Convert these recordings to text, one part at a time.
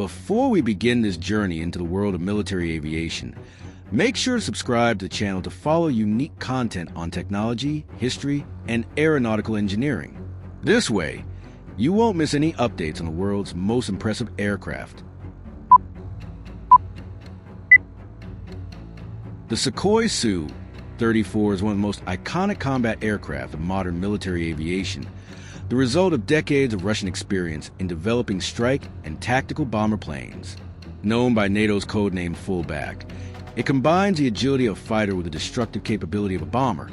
Before we begin this journey into the world of military aviation, make sure to subscribe to the channel to follow unique content on technology, history, and aeronautical engineering. This way, you won't miss any updates on the world's most impressive aircraft. The Sukhoi Su-34 is one of the most iconic combat aircraft of modern military aviation, the result of decades of Russian experience in developing strike and tactical bomber planes. Known by NATO's codename Fullback, it combines the agility of a fighter with the destructive capability of a bomber,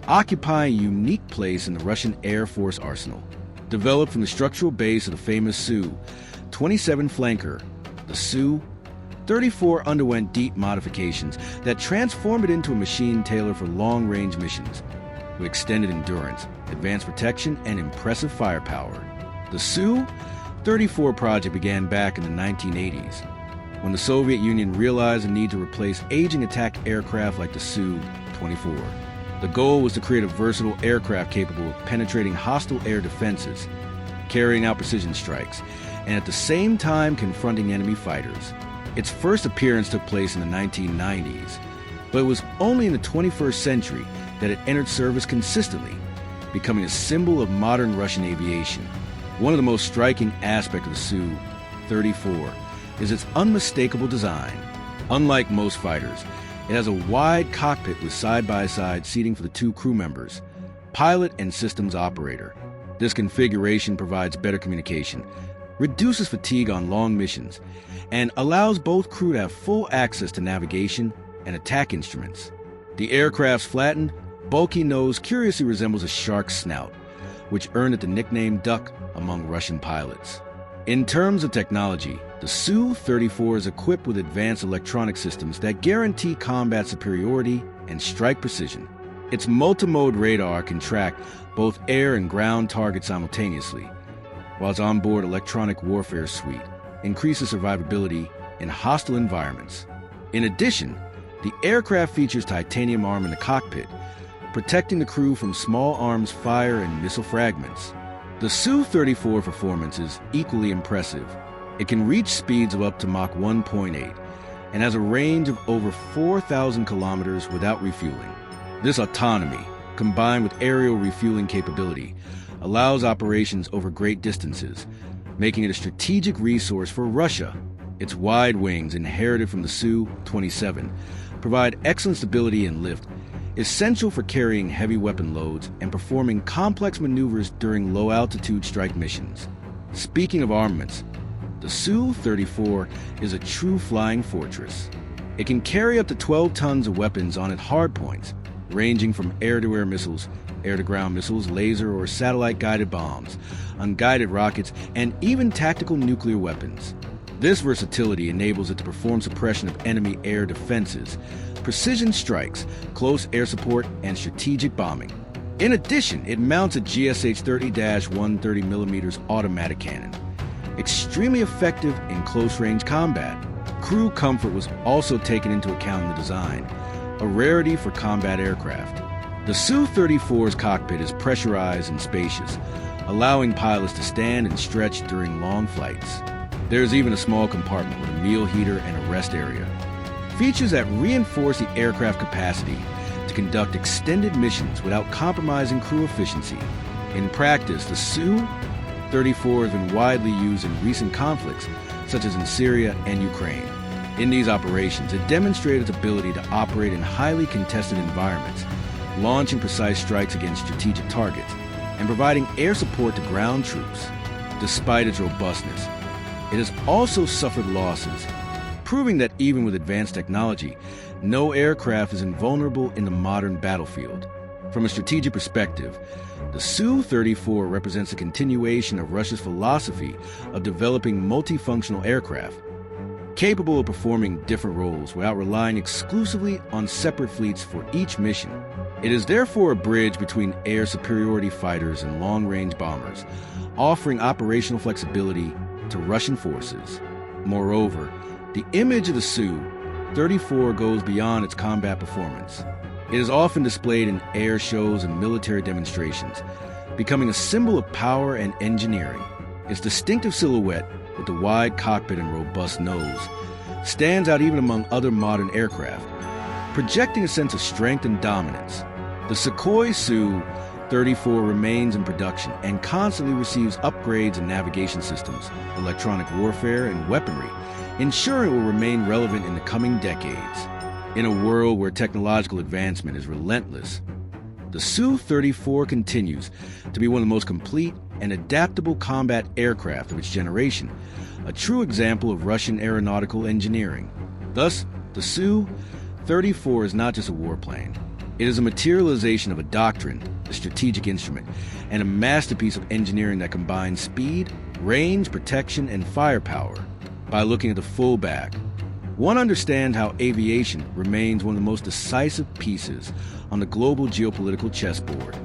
occupying a unique place in the Russian Air Force arsenal. Developed from the structural base of the famous Su-27 flanker, the Su-34 underwent deep modifications that transformed it into a machine tailored for long-range missions, with extended endurance, advanced protection, and impressive firepower. The Su-34 project began back in the 1980s, when the Soviet Union realized the need to replace aging attack aircraft like the Su-24. The goal was to create a versatile aircraft capable of penetrating hostile air defenses, carrying out precision strikes, and at the same time confronting enemy fighters. Its first appearance took place in the 1990s, but it was only in the 21st century that it entered service consistently, becoming a symbol of modern Russian aviation. One of the most striking aspects of the Su-34 is its unmistakable design. Unlike most fighters, it has a wide cockpit with side-by-side seating for the two crew members, pilot and systems operator. This configuration provides better communication, reduces fatigue on long missions, and allows both crew to have full access to navigation and attack instruments. The aircraft's flattened, bulky nose curiously resembles a shark's snout, which earned it the nickname Duck among Russian pilots. In terms of technology, the Su-34 is equipped with advanced electronic systems that guarantee combat superiority and strike precision. Its multi-mode radar can track both air and ground targets simultaneously, while its onboard electronic warfare suite increases survivability in hostile environments. In addition, the aircraft features titanium armor in the cockpit, protecting the crew from small arms fire and missile fragments. The Su-34 performance is equally impressive. It can reach speeds of up to Mach 1.8 and has a range of over 4,000 kilometers without refueling. This autonomy, combined with aerial refueling capability, allows operations over great distances, making it a strategic resource for Russia. Its wide wings, inherited from the Su-27, provide excellent stability and lift, essential for carrying heavy weapon loads and performing complex maneuvers during low-altitude strike missions. Speaking of armaments, the Su-34 is a true flying fortress. It can carry up to 12 tons of weapons on its hardpoints, ranging from air-to-air missiles, air-to-ground missiles, laser or satellite-guided bombs, unguided rockets, and even tactical nuclear weapons. This versatility enables it to perform suppression of enemy air defenses, precision strikes, close air support, and strategic bombing. In addition, it mounts a GSH-30-130mm automatic cannon, extremely effective in close-range combat. Crew comfort was also taken into account in the design, a rarity for combat aircraft. The Su-34's cockpit is pressurized and spacious, allowing pilots to stand and stretch during long flights. There's even a small compartment with a meal heater and a rest area, features that reinforce the aircraft capacity to conduct extended missions without compromising crew efficiency. In practice, the Su-34 has been widely used in recent conflicts, such as in Syria and Ukraine. In these operations, it demonstrated its ability to operate in highly contested environments, launching precise strikes against strategic targets, and providing air support to ground troops. Despite its robustness, it has also suffered losses, proving that even with advanced technology, no aircraft is invulnerable in the modern battlefield. From a strategic perspective, the Su-34 represents a continuation of Russia's philosophy of developing multifunctional aircraft, capable of performing different roles without relying exclusively on separate fleets for each mission. It is therefore a bridge between air superiority fighters and long-range bombers, offering operational flexibility to Russian forces. Moreover, the image of the Su-34 goes beyond its combat performance. It is often displayed in air shows and military demonstrations, becoming a symbol of power and engineering. Its distinctive silhouette, with the wide cockpit and robust nose, stands out even among other modern aircraft, projecting a sense of strength and dominance. The Sukhoi Su-34 remains in production and constantly receives upgrades in navigation systems, electronic warfare, and weaponry, ensuring it will remain relevant in the coming decades. In a world where technological advancement is relentless, the Su-34 continues to be one of the most complete and adaptable combat aircraft of its generation, a true example of Russian aeronautical engineering. Thus, the Su-34 is not just a warplane. It is a materialization of a doctrine, a strategic instrument, and a masterpiece of engineering that combines speed, range, protection, and firepower. By looking at the full bag, one understands how aviation remains one of the most decisive pieces on the global geopolitical chessboard.